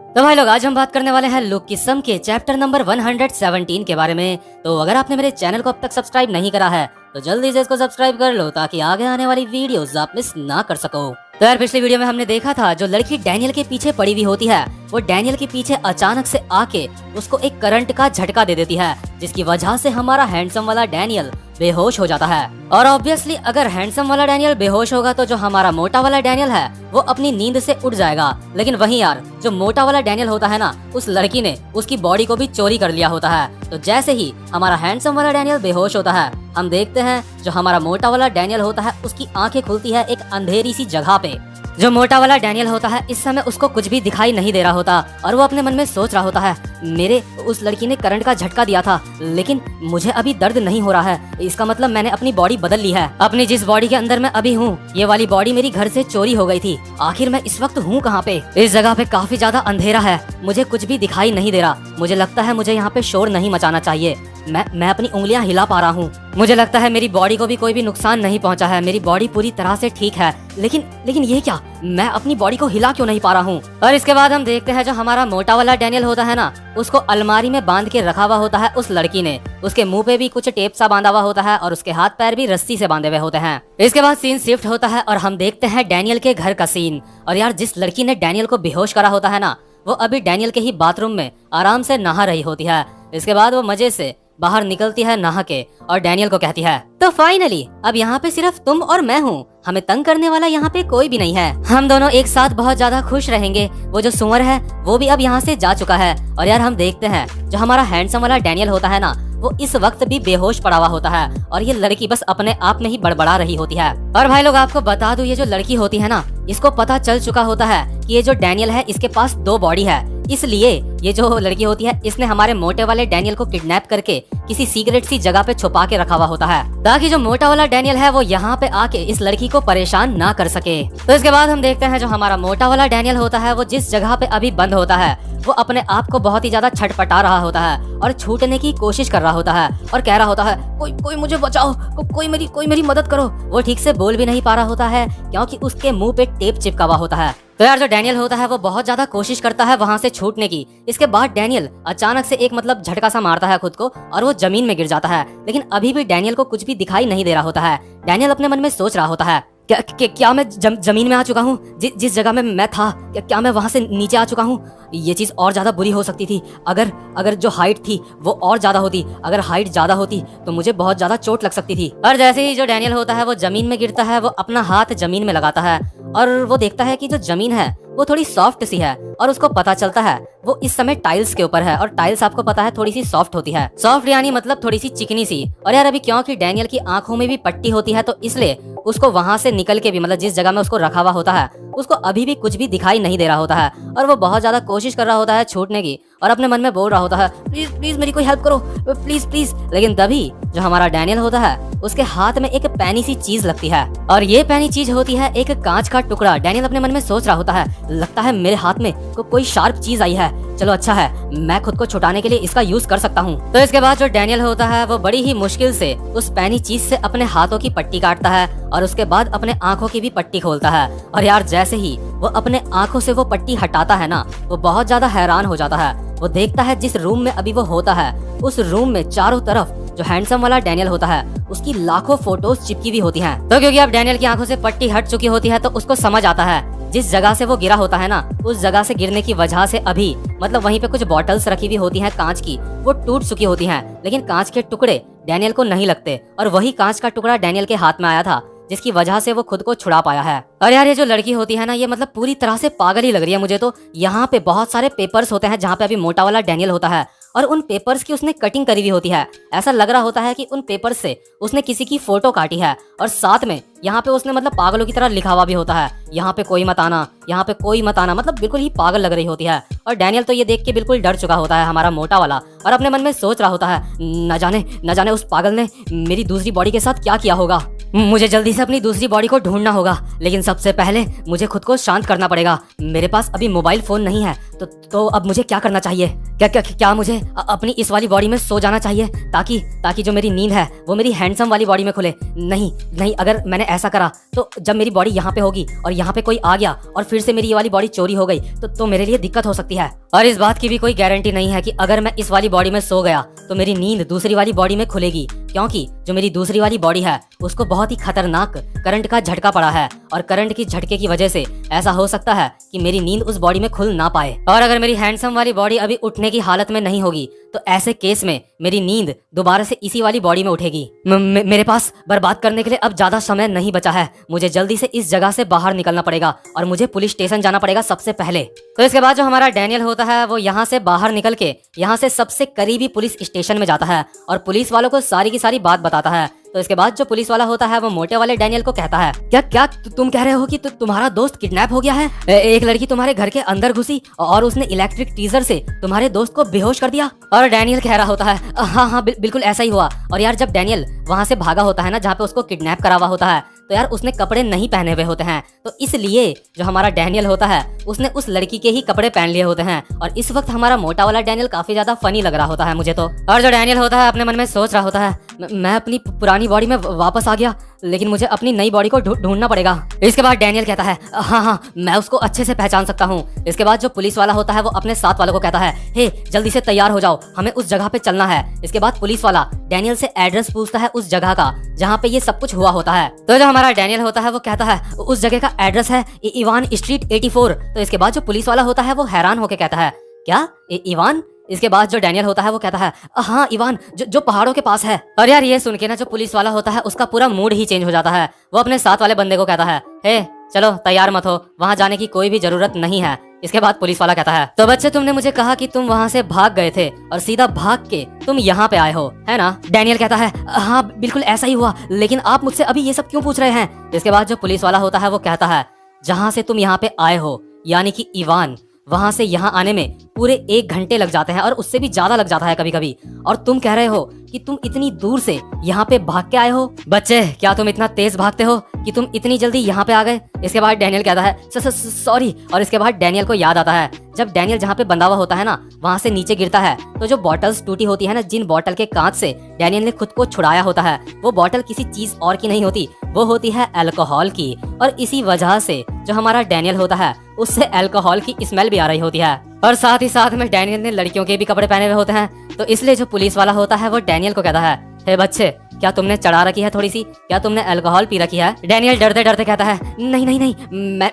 तो भाई लोग, आज हम बात करने वाले हैं लुक किस्म के चैप्टर नंबर 117 के बारे में। तो अगर आपने मेरे चैनल को अब तक सब्सक्राइब नहीं करा है तो जल्दी से इसको सब्सक्राइब कर लो ताकि आगे आने वाली वीडियोस आप मिस ना कर सको। तो यार, पिछली वीडियो में हमने देखा था जो लड़की डैनियल के पीछे पड़ी हुई होती है वो डैनियल के पीछे अचानक से आके उसको एक करंट का झटका दे देती है, जिसकी वजह से हमारा हैंडसम वाला डैनियल बेहोश हो जाता है। और ऑब्वियसली अगर हैंडसम वाला डैनियल बेहोश होगा तो जो हमारा मोटा वाला डैनियल है वो अपनी नींद से उठ जाएगा। लेकिन वहीं यार, जो मोटा वाला डैनियल होता है ना, उस लड़की ने उसकी बॉडी को भी चोरी कर लिया होता है। तो जैसे ही हमारा हैंडसम वाला डैनियल बेहोश होता है, हम देखते हैं जो हमारा मोटा वाला डैनियल होता है उसकी आंखें खुलती है एक अंधेरी सी जगह पे। जो मोटा वाला डैनियल होता है इस समय उसको कुछ भी दिखाई नहीं दे रहा होता और वो अपने मन में सोच रहा होता है, मेरे उस लड़की ने करंट का झटका दिया था लेकिन मुझे अभी दर्द नहीं हो रहा है, इसका मतलब मैंने अपनी बॉडी बदल ली है। अपनी जिस बॉडी के अंदर मैं अभी हूँ ये वाली बॉडी मेरी घर से चोरी हो गई थी। आखिर मैं इस वक्त हूँ कहाँ पे? इस जगह पे काफी ज्यादा अंधेरा है, मुझे कुछ भी दिखाई नहीं दे रहा। मुझे लगता है मुझे यहाँ पे शोर नहीं मचाना चाहिए। मैं अपनी उंगलियां हिला पा रहा हूँ। मुझे लगता है मेरी बॉडी को भी कोई भी नुकसान नहीं पहुंचा है, मेरी बॉडी पूरी तरह से ठीक है। लेकिन ये क्या, मैं अपनी बॉडी को हिला क्यों नहीं पा रहा हूँ? और इसके बाद हम देखते हैं जो हमारा मोटा वाला डैनियल होता है ना, उसको अलमारी में बांध के रखा हुआ होता है उस लड़की ने। उसके मुंह पे भी कुछ टेप सा बांधा हुआ होता है और उसके हाथ पैर भी रस्सी से बांधे हुए होते हैं। इसके बाद सीन शिफ्ट होता है और हम देखते हैं डैनियल के घर का सीन। और यार, जिस लड़की ने डैनियल को बेहोश करा होता है ना, वो अभी डैनियल के ही बाथरूम में आराम से नहा रही होती है। इसके बाद वो मजे से बाहर निकलती है नहा के और डैनियल को कहती है, तो फाइनली अब यहाँ पे सिर्फ तुम और मैं हूँ, हमें तंग करने वाला यहाँ पे कोई भी नहीं है। हम दोनों एक साथ बहुत ज्यादा खुश रहेंगे। वो जो सुअर है वो भी अब यहाँ से जा चुका है। और यार, हम देखते हैं जो हमारा हैंडसम वाला डैनियल होता है ना, वो इस वक्त भी बेहोश पड़ा हुआ होता है और ये लड़की बस अपने आप में ही बड़बड़ा रही होती है। और भाई लोग, आपको बता दूं, ये जो लड़की होती है ना, इसको पता चल चुका होता है कि ये जो डैनियल है इसके पास दो बॉडी है। इसलिए ये जो लड़की होती है इसने हमारे मोटे वाले डैनियल को किडनैप करके किसी सीक्रेट सी जगह पे छुपा के रखा हुआ होता है ताकि जो मोटा वाला डैनियल है वो यहाँ पे आके इस लड़की को परेशान ना कर सके। तो इसके बाद हम देखते हैं जो हमारा मोटा वाला डैनियल होता है वो जिस जगह पे अभी बंद होता है वो अपने आप को बहुत ही ज्यादा छटपटा रहा होता है और छूटने की कोशिश कर रहा होता है और कह रहा होता है, कोई मुझे बचाओ, कोई मेरी मदद करो। वो ठीक से बोल भी नहीं पा रहा होता है क्योंकि उसके मुंह पे टेप चिपका हुआ होता है। तो यार, जो डैनियल होता है वो बहुत ज्यादा कोशिश करता है वहां से छूटने की। इसके बाद डैनियल अचानक से एक झटका सा मारता है खुद को और वो जमीन में गिर जाता है। लेकिन अभी भी डैनियल को कुछ भी दिखाई नहीं दे रहा होता है। डैनियल अपने मन में सोच रहा होता है, क्या मैं जमीन में आ चुका हूँ? जिस जगह में मैं था क्या मैं वहां से नीचे आ चुका हूँ? ये चीज और ज्यादा बुरी हो सकती थी अगर जो हाइट थी वो और ज्यादा होती। अगर हाइट ज्यादा होती तो मुझे बहुत ज्यादा चोट लग सकती थी। और जैसे ही जो डैनियल होता है वो जमीन में गिरता है, वो अपना हाथ जमीन में लगाता है और वो देखता है कि जो जमीन है वो थोड़ी सॉफ्ट सी है और उसको पता चलता है वो इस समय टाइल्स के ऊपर है और टाइल्स आपको पता है थोड़ी सी सॉफ्ट होती है। सॉफ्ट यानी मतलब थोड़ी सी चिकनी सी। और यार, अभी क्योंकि डैनियल की आंखों में भी पट्टी होती है तो इसलिए उसको वहां से निकल के भी जिस जगह में उसको रखा हुआ होता है उसको अभी भी कुछ भी दिखाई नहीं दे रहा होता है और वो बहुत ज्यादा कोशिश कर रहा होता है छूटने की और अपने मन में बोल रहा होता है, प्लीज मेरी कोई हेल्प करो, प्लीज। लेकिन तभी जो हमारा डैनियल होता है उसके हाथ में एक पैनी सी चीज लगती है और ये पैनी चीज होती है एक कांच का टुकड़ा। डैनियल अपने मन में सोच रहा होता है, लगता है मेरे हाथ में कोई शार्प चीज आई है, चलो अच्छा है, मैं खुद को छुटाने के लिए इसका यूज कर सकता हूँ। तो इसके बाद जो डैनियल होता है वो बड़ी ही मुश्किल से उस पैनी चीज से अपने हाथों की पट्टी काटता है और उसके बाद अपने आंखों की भी पट्टी खोलता है। और यार, जैसे ही वो अपने आंखों से वो पट्टी हटाता है ना, वो बहुत ज्यादा हैरान हो जाता है। वो देखता है जिस रूम में अभी वो होता है उस रूम में चारों तरफ जो हैंडसम वाला डैनियल होता है उसकी लाखों फोटोज चिपकी हुई होती हैं। तो क्योंकि अब डैनियल की आंखों से पट्टी हट चुकी होती है तो उसको समझ आता है जिस जगह से वो गिरा होता है ना, उस जगह से गिरने की वजह से अभी वहीं पे कुछ बॉटल्स रखी हुई होती हैं कांच की, वो टूट चुकी होती हैं। लेकिन कांच के टुकड़े डैनियल को नहीं लगते और वही कांच का टुकड़ा डैनियल के हाथ में आया था जिसकी वजह से वो खुद को छुड़ा पाया है। और यार, ये जो लड़की होती है ना, ये पूरी तरह से पागल ही लग रही है मुझे तो। यहाँ पे बहुत सारे पेपर्स होते हैं जहाँ पे अभी मोटा वाला डैनियल होता है और उन पेपर्स की उसने कटिंग करी हुई होती है। ऐसा लग रहा होता है कि उन पेपर्स से उसने किसी की फोटो काटी है और साथ में यहाँ पे उसने पागलों की तरह लिखा हुआ भी होता है, यहाँ पे कोई मत आना, यहाँ पे कोई मत आना। बिल्कुल ही पागल लग रही होती है। और डैनियल तो ये देख के बिल्कुल डर चुका होता है हमारा मोटा वाला और अपने मन में सोच रहा होता है, न जाने उस पागल ने मेरी दूसरी बॉडी के साथ क्या किया होगा। मुझे जल्दी से अपनी दूसरी बॉडी को ढूंढना होगा, लेकिन सबसे पहले मुझे खुद को शांत करना पड़ेगा। मेरे पास अभी मोबाइल फोन नहीं है, तो अब मुझे क्या करना चाहिए? क्या मुझे अपनी इस वाली बॉडी में सो जाना चाहिए ताकि जो मेरी नींद है वो मेरी हैंडसम वाली बॉडी में खुले? नहीं, अगर मैंने ऐसा करा तो जब मेरी बॉडी यहाँ पे होगी और यहाँ पे कोई आ गया और फिर से मेरी ये वाली बॉडी चोरी हो गई तो मेरे लिए दिक्कत हो सकती है। और इस बात की भी कोई गारंटी नहीं है कि अगर मैं इस वाली बॉडी में सो गया तो मेरी नींद दूसरी वाली बॉडी में खुलेगी, क्योंकि जो मेरी दूसरी वाली बॉडी है उसको बहुत ही खतरनाक करंट का झटका पड़ा है और करंट की झटके की वजह से ऐसा हो सकता है कि मेरी नींद उस बॉडी में खुल ना पाए। और अगर मेरी हैंडसम वाली बॉडी अभी उठने की हालत में नहीं होगी तो ऐसे केस में मेरी नींद दोबारा से इसी वाली बॉडी में उठेगी। मेरे पास बर्बाद करने के लिए अब ज्यादा समय नहीं बचा है। मुझे जल्दी से इस जगह से बाहर निकलना पड़ेगा और मुझे पुलिस स्टेशन जाना पड़ेगा सबसे पहले। तो इसके बाद जो हमारा डैनियल होता है वो यहाँ से बाहर निकल के यहाँ से सबसे करीबी पुलिस स्टेशन में जाता है और पुलिस वालों को सारी की सारी बात बताता है। तो इसके बाद जो पुलिस वाला होता है वो मोटे वाले डैनियल को कहता है, क्या तुम कह रहे हो कि तुम्हारा दोस्त किडनैप हो गया है? एक लड़की तुम्हारे घर के अंदर घुसी और उसने इलेक्ट्रिक टीजर से तुम्हारे दोस्त को बेहोश कर दिया? और डैनियल कह रहा होता है, हाँ, बिल्कुल ऐसा ही हुआ। और यार जब डैनियल वहाँ से भागा होता है ना जहाँ पे उसको किडनैप करा हुआ होता है, तो यार उसने कपड़े नहीं पहने हुए होते हैं, तो इसलिए जो हमारा डैनियल होता है उसने उस लड़की के ही कपड़े पहन लिए होते हैं। और इस वक्त हमारा मोटा वाला डैनियल काफी ज्यादा फनी लग रहा होता है मुझे तो। और जो डैनियल होता है अपने मन में सोच रहा होता है, मैं अपनी पुरानी बॉडी में वापस आ गया, लेकिन मुझे अपनी नई बॉडी को ढूंढना पड़ेगा। इसके बाद डैनियल कहता है, हाँ, मैं उसको अच्छे से पहचान सकता हूँ। इसके बाद जो पुलिस वाला होता है वो अपने साथ वालों को कहता है, हे जल्दी से तैयार हो जाओ, हमें उस जगह पे चलना है। इसके बाद पुलिस वाला डैनियल से एड्रेस पूछता है उस जगह का जहाँ पे ये सब कुछ हुआ होता है। तो जो हमारा डैनियल होता है वो कहता है उस जगह का एड्रेस है इवान स्ट्रीट 84। तो इसके बाद जो पुलिस वाला होता है वो हैरान होकर कहता है, क्या इवान? इसके बाद जो डैनियल होता है वो कहता है, हाँ इवान, जो पहाड़ों के पास है। और यार ये सुन के ना जो पुलिस वाला होता है उसका पूरा मूड ही चेंज हो जाता है। वो अपने साथ वाले बंदे को कहता है, हे चलो तैयार मत हो, वहाँ जाने की कोई भी जरूरत नहीं है। इसके बाद पुलिस वाला कहता है, तो बच्चे तुमने मुझे कहा कि तुम वहाँ से भाग गए थे और सीधा भाग के तुम यहाँ पे आए हो, है ना? डैनियल कहता है, हाँ बिल्कुल ऐसा ही हुआ, लेकिन आप मुझसे अभी ये सब क्यों पूछ रहे हैं? इसके बाद जो पुलिस वाला होता है वो कहता है, जहाँ से तुम यहाँ पे आए हो यानी कि इवान, वहां से यहाँ आने में पूरे 1 घंटे लग जाते हैं और उससे भी ज्यादा लग जाता है कभी कभी। और तुम कह रहे हो कि तुम इतनी दूर से यहाँ पे भाग के आए हो? बच्चे क्या तुम इतना तेज भागते हो कि तुम इतनी जल्दी यहाँ पे आ गए? इसके बाद डैनियल कहता है, सॉरी। और इसके बाद डैनियल को याद आता है जब डैनियल जहाँ पे बंधा हुआ होता है ना वहाँ से नीचे गिरता है तो जो बॉटल्स टूटी होती है ना, जिन बॉटल के कांच से डैनियल ने खुद को छुड़ाया होता है, वो बॉटल किसी चीज और की नहीं होती, वो होती है अल्कोहल की। और इसी वजह से जो हमारा डैनियल होता है उससे अल्कोहल की स्मेल भी आ रही होती है। और साथ ही साथ में डैनियल ने लड़कियों के भी कपड़े पहने हुए होते हैं। तो इसलिए जो पुलिस वाला होता है वो डैनियल को कहता है, हे बच्चे क्या तुमने चढ़ा रखी है थोड़ी सी? क्या तुमने अल्कोहल पी रखी है? डैनियल डरते डरते कहता है, नहीं,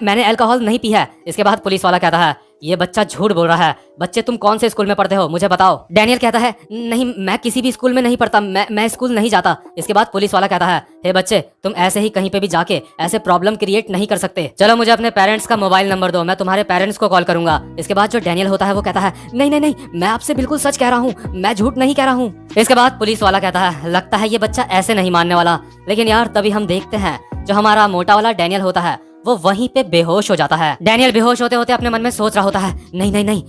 मैंने अल्कोहल नहीं पी है। इसके बाद पुलिस वाला कहता है, ये बच्चा झूठ बोल रहा है। बच्चे तुम कौन से स्कूल में पढ़ते हो, मुझे बताओ। डैनियल कहता है, नहीं मैं किसी भी स्कूल में नहीं पढ़ता, मैं स्कूल नहीं जाता। इसके बाद पुलिस वाला कहता है, हे बच्चे तुम ऐसे ही कहीं पे भी जाके ऐसे प्रॉब्लम क्रिएट नहीं कर सकते। चलो मुझे अपने पेरेंट्स का मोबाइल नंबर दो, मैं तुम्हारे पेरेंट्स को कॉल करूंगा। इसके बाद जो डैनियल होता है वो कहता है, नहीं, मैं आपसे बिल्कुल सच कह रहा हूँ, मैं झूठ नहीं कह रहा हूँ। इसके बाद पुलिस वाला कहता है, लगता है ये बच्चा ऐसे नहीं मानने वाला। लेकिन यार तभी हम देखते हैं जो हमारा मोटा वाला डैनियल होता है वो वहीं पे बेहोश हो जाता है। डैनियल बेहोश होते होते अपने मन में सोच रहा होता है, नहीं,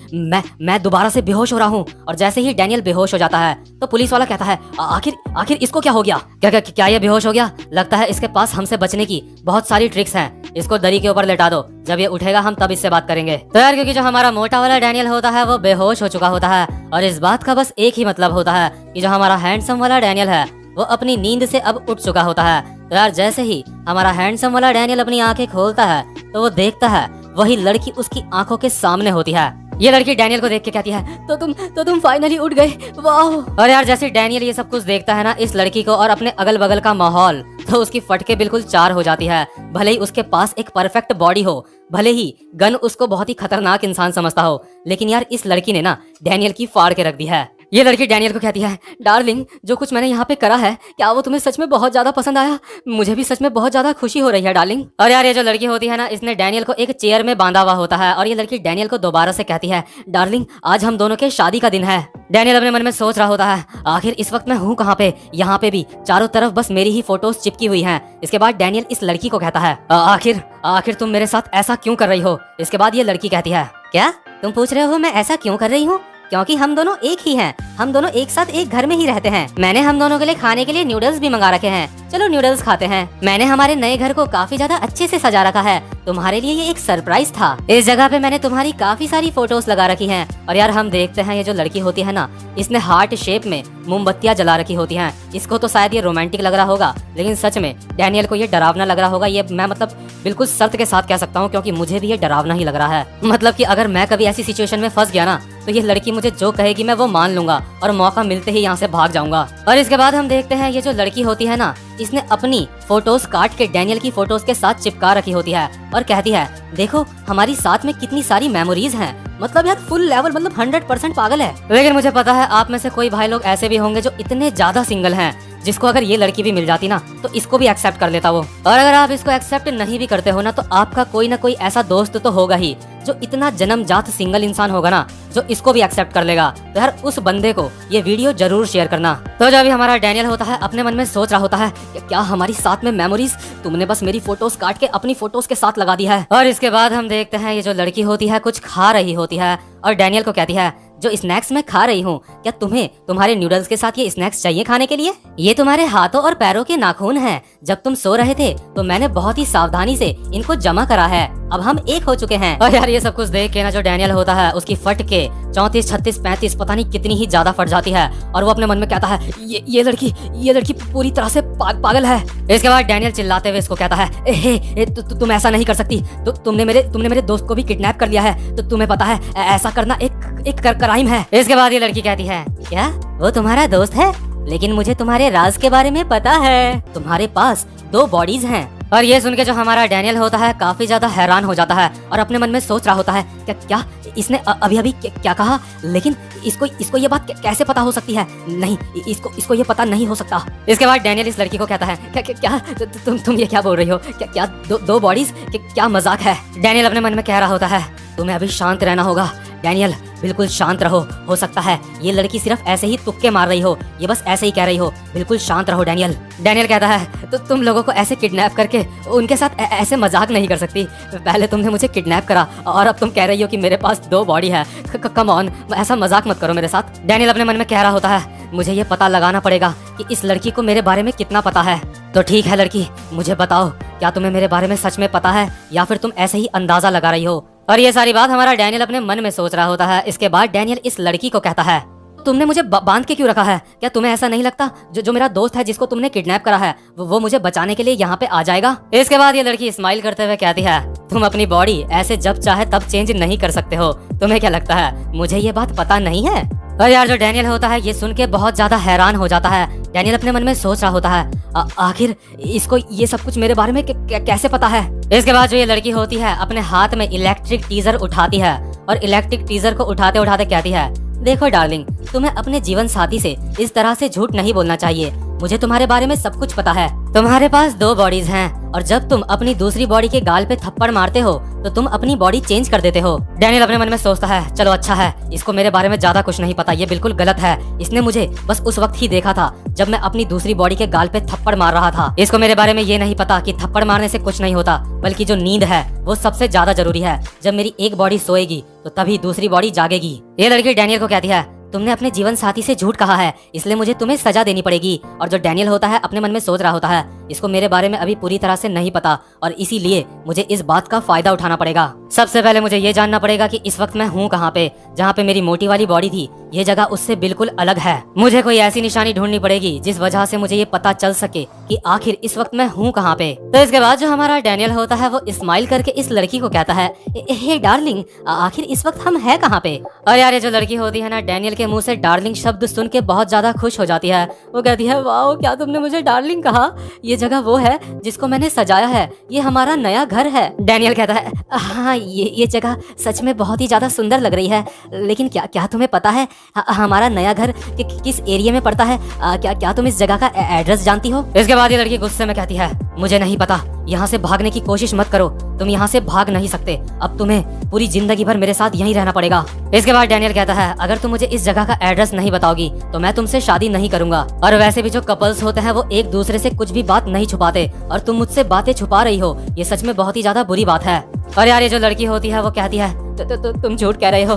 मैं दोबारा से बेहोश हो रहा हूँ। और जैसे ही डैनियल बेहोश हो जाता है तो पुलिस वाला कहता है, आखिर इसको क्या हो गया? क्या ये बेहोश हो गया? लगता है इसके पास हमसे बचने की बहुत सारी ट्रिक्स हैं। इसको दरी के ऊपर लेटा दो, जब ये उठेगा हम तब इससे बात करेंगे। तो यार क्योंकि जो हमारा मोटा वाला डैनियल होता है वो बेहोश हो चुका होता है और इस बात का बस एक ही मतलब होता है कि जो हमारा हैंडसम वाला डैनियल है वो अपनी नींद से अब उठ चुका होता है। तो यार जैसे ही हमारा हैंडसम वाला डैनियल अपनी आंखें खोलता है तो वो देखता है वही लड़की उसकी आंखों के सामने होती है। ये लड़की डैनियल को देख के कहती है, तो तुम फाइनली उठ गए, वाह। और यार जैसे डैनियल ये सब कुछ देखता है ना इस लड़की को और अपने अगल बगल का माहौल, तो उसकी फटके बिल्कुल 4 हो जाती है। भले ही उसके पास एक परफेक्ट बॉडी हो, भले ही गन उसको बहुत ही खतरनाक इंसान समझता हो, लेकिन यार इस लड़की ने ना डैनियल की फाड़ के रख दी है। ये लड़की डैनियल को कहती है, डार्लिंग जो कुछ मैंने यहाँ पे करा है क्या वो तुम्हें सच में बहुत ज्यादा पसंद आया? मुझे भी सच में बहुत ज्यादा खुशी हो रही है डार्लिंग। और यार ये जो लड़की होती है ना इसने डैनियल को एक चेयर में बांधा हुआ होता है और ये लड़की डैनियल को दोबारा से कहती है, डार्लिंग आज हम दोनों के शादी का दिन है। डैनियल अपने मन में सोच रहा होता है, आखिर इस वक्त मैं हूँ कहाँ पे? यहाँ पे भी चारों तरफ बस मेरी ही फोटोज चिपकी हुई हैं। इसके बाद डैनियल इस लड़की को कहता है, आखिर तुम मेरे साथ ऐसा क्यों कर रही हो? इसके बाद ये लड़की कहती है, क्या तुम पूछ रहे हो मैं ऐसा क्यों कर रही हूँ? क्योंकि हम दोनों एक ही हैं। हम दोनों एक साथ एक घर में ही रहते हैं। मैंने हम दोनों के लिए खाने के लिए नूडल्स भी मंगा रखे हैं। चलो नूडल्स खाते हैं। मैंने हमारे नए घर को काफी ज्यादा अच्छे से सजा रखा है। तुम्हारे लिए ये एक सरप्राइज था। इस जगह पे मैंने तुम्हारी काफी सारी फोटोज लगा रखी हैं। और यार हम देखते हैं ये जो लड़की होती है ना, इसने हार्ट शेप में मोमबत्तियां जला रखी होती हैं। इसको तो शायद ये रोमांटिक लग रहा होगा, लेकिन सच में डैनियल को ये डरावना लग रहा होगा। ये मैं मतलब बिल्कुल शर्त के साथ कह सकता हूँ, क्योंकि मुझे भी ये डरावना ही लग रहा है। मतलब कि अगर मैं कभी ऐसी सिचुएशन में फंस गया ना, तो ये लड़की मुझे जो कहेगी मैं वो मान लूंगा और मौका मिलते ही यहाँ से भाग जाऊंगा। और इसके बाद हम देखते हैं ये जो लड़की होती है ना, इसने अपनी फोटोज काट के डैनियल की फोटोज के साथ चिपका रखी होती है और कहती है देखो हमारी साथ में कितनी सारी मेमोरीज हैं। मतलब यार फुल लेवल, मतलब 100% पागल है। लेकिन मुझे पता है आप में से कोई भाई लोग ऐसे भी होंगे जो इतने ज्यादा सिंगल हैं, जिसको अगर ये लड़की भी मिल जाती ना तो इसको भी एक्सेप्ट कर लेता वो। और अगर आप इसको एक्सेप्ट नहीं भी करते हो ना, तो आपका कोई ना कोई ऐसा दोस्त तो होगा ही जो इतना जन्मजात सिंगल इंसान होगा ना, जो इसको भी एक्सेप्ट कर लेगा। तो यार उस बंदे को ये वीडियो जरूर शेयर करना। तो जब भी हमारा डैनियल होता है अपने मन में सोच रहा होता है कि क्या हमारी साथ में मेमोरीज तुमने बस मेरी फोटोज काट के अपनी फोटोज के साथ लगा दी है। और इसके बाद हम देखते हैं ये जो लड़की होती है कुछ खा रही होती है और डैनियल को कहती है जो स्नैक्स मैं खा रही हूँ, क्या तुम्हें तुम्हारे नूडल्स के साथ ये स्नैक्स चाहिए खाने के लिए? ये तुम्हारे हाथों और पैरों के नाखून हैं। जब तुम सो रहे थे तो मैंने बहुत ही सावधानी से इनको जमा करा है। अब हम एक हो चुके हैं। और यार ये सब कुछ देख के ना जो डैनियल होता है उसकी फट के 34, 36, 35 पता नहीं कितनी ही ज्यादा फट जाती है। और वो अपने मन में कहता है ये लड़की पूरी तरह से पागल है। इसके बाद डैनियल चिल्लाते हुए इसको कहता है तुम ऐसा नहीं कर सकती। तुमने मेरे दोस्त को भी किडनैप कर लिया है, तो तुम्हें पता है ऐसा करना एक क्राइम है। इसके बाद ये लड़की कहती है क्या वो तुम्हारा दोस्त है? लेकिन मुझे तुम्हारे राज के बारे में पता है। तुम्हारे पास 2 बॉडीज हैं। और ये सुन के जो हमारा डैनियल होता है काफी ज्यादा हैरान हो जाता है और अपने मन में सोच रहा होता है क्या इसने अभी क्या कहा, लेकिन इसको ये बात कैसे पता हो सकती है? नहीं, इसको ये पता नहीं हो सकता। इसके बाद डैनियल इस लड़की को कहता है क्या तुम ये क्या बोल रही हो? क्या 2 बॉडीज? क्या मजाक है? डैनियल अपने मन में कह रहा होता है तुम्हें अभी शांत रहना होगा। डैनियल बिल्कुल शांत रहो। हो सकता है ये लड़की सिर्फ ऐसे ही तुक्के मार रही हो, ये बस ऐसे ही कह रही हो। बिल्कुल शांत रहो डैनियल। डैनियल कहता है तो तुम लोगों को ऐसे किडनैप करके उनके साथ ऐसे मजाक नहीं कर सकती। पहले तुमने मुझे किडनैप करा और अब तुम कह रही हो कि मेरे पास 2 बॉडी है। कम ऑन, ऐसा मजाक मत करो मेरे साथ। डैनियल अपने मन में कह रहा होता है मुझे ये पता लगाना पड़ेगा कि इस लड़की को मेरे बारे में कितना पता है। तो ठीक है लड़की, मुझे बताओ क्या तुम्हें मेरे बारे में सच में पता है या फिर तुम ऐसे ही अंदाजा लगा रही हो? और ये सारी बात हमारा डैनियल अपने मन में सोच रहा होता है। इसके बाद डैनियल इस लड़की को कहता है तुमने मुझे बांध के क्यों रखा है? क्या तुम्हें ऐसा नहीं लगता जो मेरा दोस्त है जिसको तुमने किडनैप करा है वो मुझे बचाने के लिए यहाँ पे आ जाएगा? इसके बाद ये लड़की स्माइल करते हुए कहती है तुम अपनी बॉडी ऐसे जब चाहे तब चेंज नहीं कर सकते हो। तुम्हें क्या लगता है मुझे ये बात पता नहीं है? और यार जो डैनियल होता है ये सुन के बहुत ज्यादा हैरान हो जाता है। डैनियल अपने मन में सोच रहा होता है आखिर इसको ये सब कुछ मेरे बारे में कैसे पता है? इसके बाद जो ये लड़की होती है अपने हाथ में इलेक्ट्रिक टीजर उठाती है और इलेक्ट्रिक टीजर को उठाते उठाते कहती है देखो डार्लिंग, तुम्हें अपने जीवन साथी से इस तरह से झूठ नहीं बोलना चाहिए। मुझे तुम्हारे बारे में सब कुछ पता है। तुम्हारे पास 2 बॉडीज हैं और जब तुम अपनी दूसरी बॉडी के गाल पे थप्पड़ मारते हो तो तुम अपनी बॉडी चेंज कर देते हो। डैनियल अपने मन में सोचता है चलो अच्छा है, इसको मेरे बारे में ज्यादा कुछ नहीं पता, ये बिल्कुल गलत है। इसने मुझे बस उस वक्त ही देखा था जब मैं अपनी दूसरी बॉडी के गाल पे थप्पड़ मार रहा था। इसको मेरे बारे में ये नहीं पता कि थप्पड़ मारने से कुछ नहीं होता, बल्कि जो नींद है वो सबसे ज्यादा जरूरी है। जब मेरी एक बॉडी सोएगी तो तभी दूसरी बॉडी जागेगी। ये लड़की डैनियल को कहती है तुमने अपने जीवन साथी से झूठ कहा है, इसलिए मुझे तुम्हें सजा देनी पड़ेगी। और जो डैनियल होता है अपने मन में सोच रहा होता है इसको मेरे बारे में अभी पूरी तरह से नहीं पता और इसीलिए मुझे इस बात का फायदा उठाना पड़ेगा। सबसे पहले मुझे ये जानना पड़ेगा कि इस वक्त मैं हूँ कहाँ पे। जहाँ पे मेरी मोटी वाली बॉडी थी ये जगह उससे बिल्कुल अलग है। मुझे कोई ऐसी निशानी ढूंढनी पड़ेगी जिस वजह से मुझे ये पता चल सके कि आखिर इस वक्त मैं हूँ कहाँ पे। तो इसके बाद जो हमारा डैनियल होता है वो स्माइल करके इस लड़की को कहता है हे डार्लिंग, आखिर इस वक्त हम है कहाँ पे? और यार ये जो लड़की होती है ना, डैनियल के मुंह से डार्लिंग शब्द सुन के बहुत ज्यादा खुश हो जाती है। वो कहती है वाओ, क्या तुमने मुझे डार्लिंग कहा? ये जगह वो है जिसको मैंने सजाया है, ये हमारा नया घर है। डैनियल कहता है हाँ ये जगह सच में बहुत ही ज्यादा सुंदर लग रही है, लेकिन क्या तुम्हें पता है हमारा नया घर किस एरिया में पड़ता है? क्या तुम इस जगह का एड्रेस जानती हो? इसके बाद ये लड़की गुस्से में कहती है मुझे नहीं पता, यहाँ से भागने की कोशिश मत करो, तुम यहाँ से भाग नहीं सकते, अब तुम्हें पूरी जिंदगी भर मेरे साथ यहीं रहना पड़ेगा। इसके बाद डैनियल कहता है अगर तुम मुझे इस जगह का एड्रेस नहीं बताओगी तो मैं तुमसे शादी नहीं करूंगा। और वैसे भी जो कपल्स होते हैं वो एक दूसरे से कुछ भी बात नहीं छुपाते और तुम मुझसे बातें छुपा रही हो, ये सच में बहुत ही ज्यादा बुरी बात है। और यार ये जो लड़की होती है वो कहती है तुम झूठ कह रहे हो,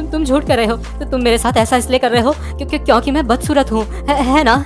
तुम झूठ कर रहे हो, तो तुम मेरे साथ ऐसा इसलिए कर रहे हो क्योंकि मैं बदसूरत हूँ, है ना?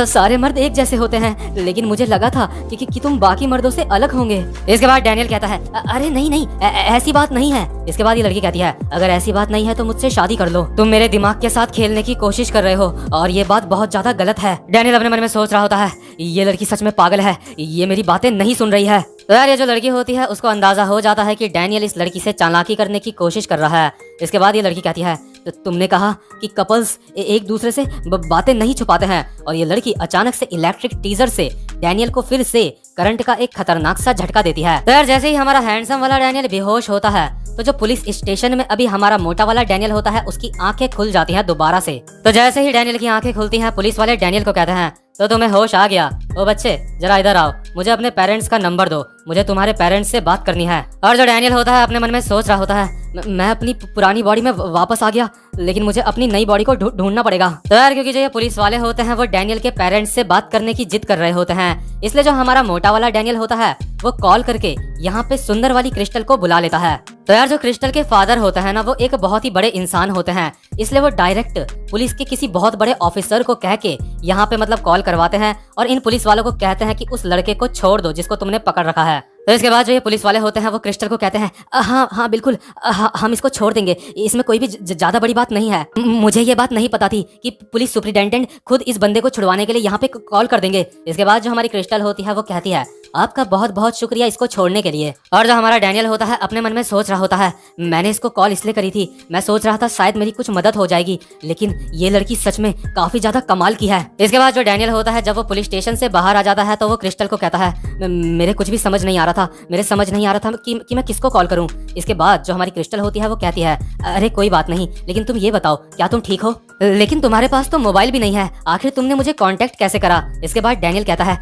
सारे मर्द एक जैसे होते हैं, लेकिन मुझे लगा था कि तुम बाकी मर्दों से अलग होंगे। इसके बाद डैनियल कहता है अरे नहीं, ऐसी बात नहीं है। इसके बाद ये लड़की कहती है अगर ऐसी बात नहीं है तो मुझसे शादी कर लो, तुम मेरे दिमाग के साथ खेलने की कोशिश कर रहे हो और ये बात बहुत ज्यादा गलत है। डैनियल अपने मन में सोच रहा होता है ये लड़की सच में पागल है, ये मेरी बातें नहीं सुन रही है। तो यार ये जो लड़की होती है उसको अंदाजा हो जाता है कि डैनियल इस लड़की से चालाकी करने की कोशिश कर रहा है। इसके बाद ये लड़की कहती है तो तुमने कहा कि कपल्स एक दूसरे से बातें नहीं छुपाते हैं, और ये लड़की अचानक से इलेक्ट्रिक टीजर से डैनियल को फिर से करंट का एक खतरनाक सा झटका देती है। तो यार जैसे ही हमारा हैंडसम वाला डैनियल बेहोश होता है तो जो पुलिस स्टेशन में अभी हमारा मोटा वाला डैनियल होता है उसकी आंखें खुल जाती हैं दोबारा से। तो जैसे ही डैनियल की आंखें खुलती हैं पुलिस वाले डैनियल को कहते हैं तो तुम्हें होश आ गया? ओ बच्चे जरा इधर आओ, मुझे अपने पेरेंट्स का नंबर दो, मुझे तुम्हारे पेरेंट्स से बात करनी है। और जो डैनियल होता है अपने मन में सोच रहा होता है मैं अपनी पुरानी बॉडी में वापस आ गया, लेकिन मुझे अपनी नई बॉडी को ढूंढना पड़ेगा। तो यार क्योंकि जो ये पुलिस वाले होते हैं वो डैनियल के पेरेंट्स से बात करने की जिद कर रहे होते हैं, इसलिए जो हमारा मोटा वाला डैनियल होता है वो कॉल करके यहाँ पे सुंदर वाली क्रिस्टल को बुला लेता है। तो यार जो क्रिस्टल के फादर होते हैं ना वो एक बहुत ही बड़े इंसान होते हैं, इसलिए वो डायरेक्ट पुलिस के किसी बहुत बड़े ऑफिसर को कह के यहाँ पे मतलब कॉल करवाते हैं और इन पुलिस वालों को कहते हैं कि उस लड़के को छोड़ दो जिसको तुमने पकड़ रखा है। तो इसके बाद जो ये पुलिस वाले होते हैं वो क्रिस्टल को कहते हैं हाँ बिल्कुल, हम इसको छोड़ देंगे, इसमें कोई भी ज्यादा बड़ी बात नहीं है। मुझे ये बात नहीं पता थी कि पुलिस सुपरिटेंडेंट खुद इस बंदे को छुड़वाने के लिए यहाँ पे कॉल कर देंगे। इसके बाद जो हमारी क्रिस्टल होती है वो कहती है आपका बहुत बहुत शुक्रिया इसको छोड़ने के लिए। और जो हमारा डैनियल होता है अपने मन में सोच रहा होता है मैंने इसको कॉल इसलिए करी थी, मैं सोच रहा था शायद मेरी कुछ मदद हो जाएगी, लेकिन ये लड़की सच में काफी ज्यादा कमाल की है। इसके बाद जो डैनियल होता है जब वो पुलिस स्टेशन से बाहर आ जाता है तो वो क्रिस्टल को कहता है मेरे कुछ भी समझ नहीं आ रहा था, मेरे समझ नहीं आ रहा था कि मैं किसको कॉल करूं। इसके बाद जो हमारी क्रिस्टल होती है वो कहती है अरे कोई बात नहीं, लेकिन तुम ये बताओ क्या तुम ठीक हो? लेकिन तुम्हारे पास तो मोबाइल भी नहीं है, आखिर तुमने मुझे कांटेक्ट कैसे करा? इसके बाद डैनियल कहता है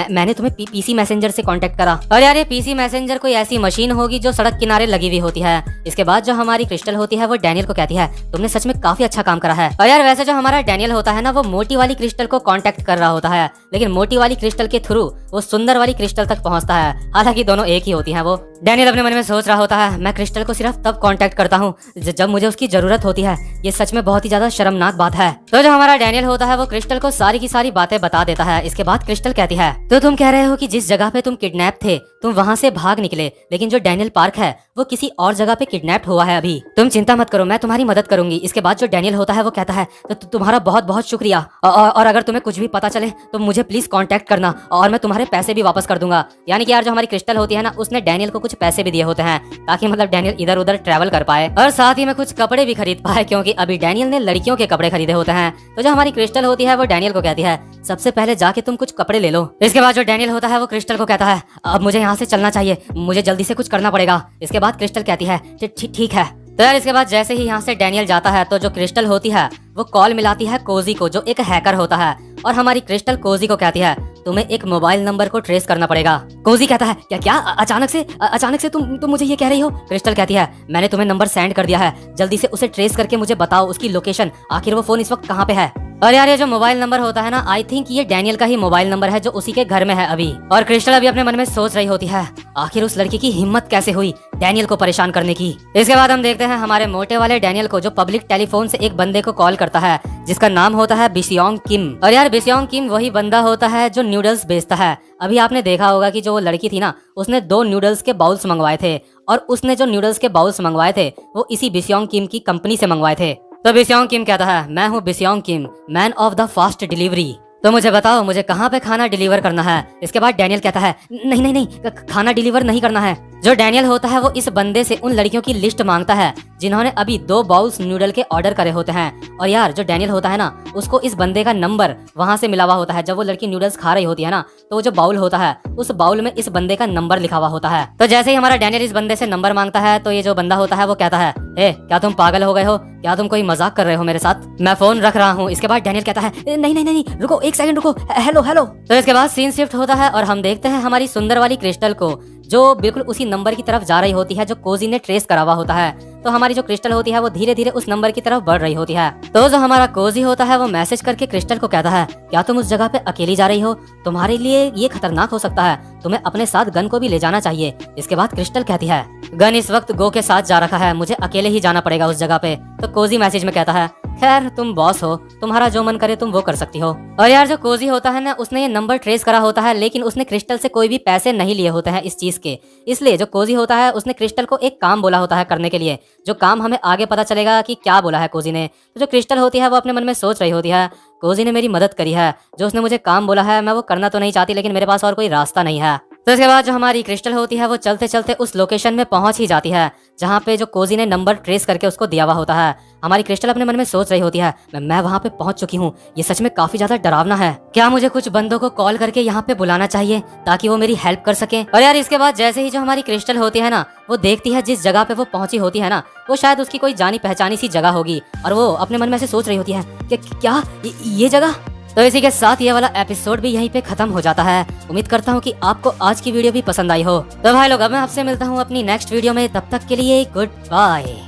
मैंने तुम्हें पीसी मैसेंजर से कांटेक्ट करा। और यार ये पीसी मैसेंजर कोई ऐसी मशीन होगी जो सड़क किनारे लगी हुई होती है। इसके बाद जो हमारी क्रिस्टल होती है वो डैनियल को कहती है तुमने सच में काफी अच्छा काम करा है। और यार वैसे जो हमारा डैनियल होता है ना वो मोटी वाली क्रिस्टल को कांटेक्ट कर रहा होता है, लेकिन मोटी वाली क्रिस्टल के थ्रू वो सुंदर वाली क्रिस्टल तक पहुंचता है, हालांकि दोनों एक ही होती हैं। वो डैनियल अपने मन में सोच रहा होता है मैं क्रिस्टल को सिर्फ तब कांटेक्ट करता हूँ जब मुझे उसकी जरूरत होती है, ये सच में बहुत ही ज्यादा शर्मनाक बात है। तो जो हमारा डैनियल होता है वो क्रिस्टल को सारी की सारी बातें बता देता है। इसके बाद क्रिस्टल कहती है तो तुम कह रहे हो कि जिस जगह पे तुम किडनैप थे तुम वहाँ से भाग निकले, लेकिन जो डैनियल पार्क है वो किसी और जगह पे किडनैप हुआ है अभी, तुम चिंता मत करो मैं तुम्हारी मदद करूंगी। इसके बाद जो डैनियल होता है वो कहता है तो तुम्हारा बहुत बहुत शुक्रिया, और अगर तुम्हें कुछ भी पता चले तो मुझे प्लीज कांटेक्ट करना और मैं तुम्हारे पैसे भी वापस कर दूंगा। यानी कि यार जो हमारी क्रिस्टल होती है ना उसने डैनियल को कुछ पैसे भी दिए होते हैं ताकि मतलब डैनियल इधर उधर ट्रैवल कर पाए और साथ ही में कुछ कपड़े भी खरीद पाए, क्योंकि अभी डैनियल ने लड़कियों के कपड़े खरीदे होते हैं। तो जो हमारी क्रिस्टल होती है वो डैनियल को कहती है सबसे पहले जाके तुम कुछ कपड़े ले लो। इसके बाद जो डैनियल होता है वो क्रिस्टल को कहता है अब मुझे यहाँ से चलना चाहिए, मुझे जल्दी से कुछ करना पड़ेगा। इसके बाद क्रिस्टल कहती है ठीक है। तो यार इसके बाद जैसे ही यहाँ से डैनियल जाता है तो जो क्रिस्टल होती है वो कॉल मिलाती है कोजी को जो एक हैकर होता है, और हमारी क्रिस्टल कोजी को कहती है तुम्हें एक मोबाइल नंबर को ट्रेस करना पड़ेगा। कोजी कहता है क्या अचानक से तुम मुझे ये कह रही हो? क्रिस्टल कहती है मैंने तुम्हें नंबर सेंड कर दिया है, जल्दी से उसे ट्रेस करके मुझे बताओ उसकी लोकेशन, आखिर वो फोन इस वक्त कहाँ पे है। और यार ये जो मोबाइल नंबर होता है ना आई थिंक ये डैनियल का ही मोबाइल नंबर है जो उसी के घर में है अभी। और क्रिस्टल अभी अपने मन में सोच रही होती है आखिर उस लड़की की हिम्मत कैसे हुई डैनियल को परेशान करने की। इसके बाद हम देखते हैं हमारे मोटे वाले डैनियल को जो पब्लिक टेलीफोन से एक बंदे को कॉल करता है जिसका नाम होता है बिस्योंग किम। और यार बिस्योंग किम वही बंदा होता है जो नूडल्स बेचता है। अभी आपने देखा होगा कि जो वो लड़की थी ना उसने 2 नूडल्स के बाउल्स मंगवाए थे, और उसने जो नूडल्स के बाउल्स मंगवाए थे वो इसी बिस्योंग किम की कंपनी से मंगवाए थे। तो बिस्योंग किम कहता है मैं हूँ Byeong Kim, man of the fast delivery, तो मुझे बताओ मुझे कहाँ पे खाना डिलीवर करना है। इसके बाद डैनियल कहता है नहीं खाना डिलीवर नहीं करना है। जो डैनियल होता है वो इस बंदे से उन लड़कियों की लिस्ट मांगता है जिन्होंने अभी 2 बाउल्स नूडल के ऑर्डर करे होते हैं। और यार जो डैनियल होता है ना उसको इस बंदे का नंबर वहां से मिला हुआ होता है। जब वो लड़की नूडल्स खा रही होती है ना तो वो जो बाउल होता है उस बाउल में इस बंदे का नंबर लिखा हुआ होता है। तो जैसे ही हमारा डैनियल इस बंदे से नंबर मांगता है तो ये जो बंदा होता है वो कहता है क्या तुम पागल हो गए हो? क्या तुम कोई मजाक कर रहे हो मेरे साथ? मैं फोन रख रहा हूँ। इसके बाद डैनियल कहता है नहीं रुको, एक सेकंड रुको, हेलो हेलो। तो इसके बाद सीन शिफ्ट होता है और हम देखते हैं हमारी सुंदर वाली क्रिस्टल को, जो बिल्कुल उसी नंबर की तरफ जा रही होती है जो कोजी ने ट्रेस करा हुआ होता है। तो हमारी जो क्रिस्टल होती है वो धीरे धीरे उस नंबर की तरफ बढ़ रही होती है। तो जो हमारा कोजी होता है वो मैसेज करके क्रिस्टल को कहता है, क्या तुम उस जगह पे अकेली जा रही हो? तुम्हारे लिए ये खतरनाक हो सकता है, तुम्हें अपने साथ गन को भी ले जाना चाहिए। इसके बाद क्रिस्टल कहती है, गन इस वक्त गो के साथ जा रखा है, मुझे अकेले ही जाना पड़ेगा उस जगह पे। तो कोजी मैसेज में कहता है, खैर तुम बॉस हो, तुम्हारा जो मन करे तुम वो कर सकती हो। और यार जो कोजी होता है ना, उसने ये नंबर ट्रेस करा होता है, लेकिन उसने क्रिस्टल से कोई भी पैसे नहीं लिए होते हैं इस चीज के। इसलिए जो कोजी होता है उसने क्रिस्टल को एक काम बोला होता है करने के लिए, जो काम हमें आगे पता चलेगा कि क्या बोला है कोजी ने। तो जो क्रिस्टल होती है वो अपने मन में सोच रही होती है, कोजी ने मेरी मदद करी है, जो उसने मुझे काम बोला है मैं वो करना तो नहीं चाहती, लेकिन मेरे पास और कोई रास्ता नहीं है। तो इसके बाद जो हमारी क्रिस्टल होती है वो चलते चलते उस लोकेशन में पहुंच ही जाती है जहाँ पे जो कोजी ने नंबर ट्रेस करके उसको दिया हुआ होता है। हमारी क्रिस्टल अपने मन में सोच रही होती है, मैं वहाँ पे पहुंच चुकी हूँ, ये सच में काफी ज्यादा डरावना है, क्या मुझे कुछ बंदों को कॉल करके यहाँ पे बुलाना चाहिए ताकि वो मेरी हेल्प कर सके। और यार इसके बाद जैसे ही जो हमारी क्रिस्टल होती है ना, वो देखती है जिस जगह पे वो पहुंची होती है ना, वो शायद उसकी कोई जानी पहचानी सी जगह होगी, और वो अपने मन में से सोच रही होती है कि क्या ये जगह। तो इसी के साथ ये वाला एपिसोड भी यहीं पे खत्म हो जाता है। उम्मीद करता हूँ कि आपको आज की वीडियो भी पसंद आई हो। तो भाई लोग अब मैं आपसे मिलता हूँ अपनी नेक्स्ट वीडियो में, तब तक के लिए गुड बाय।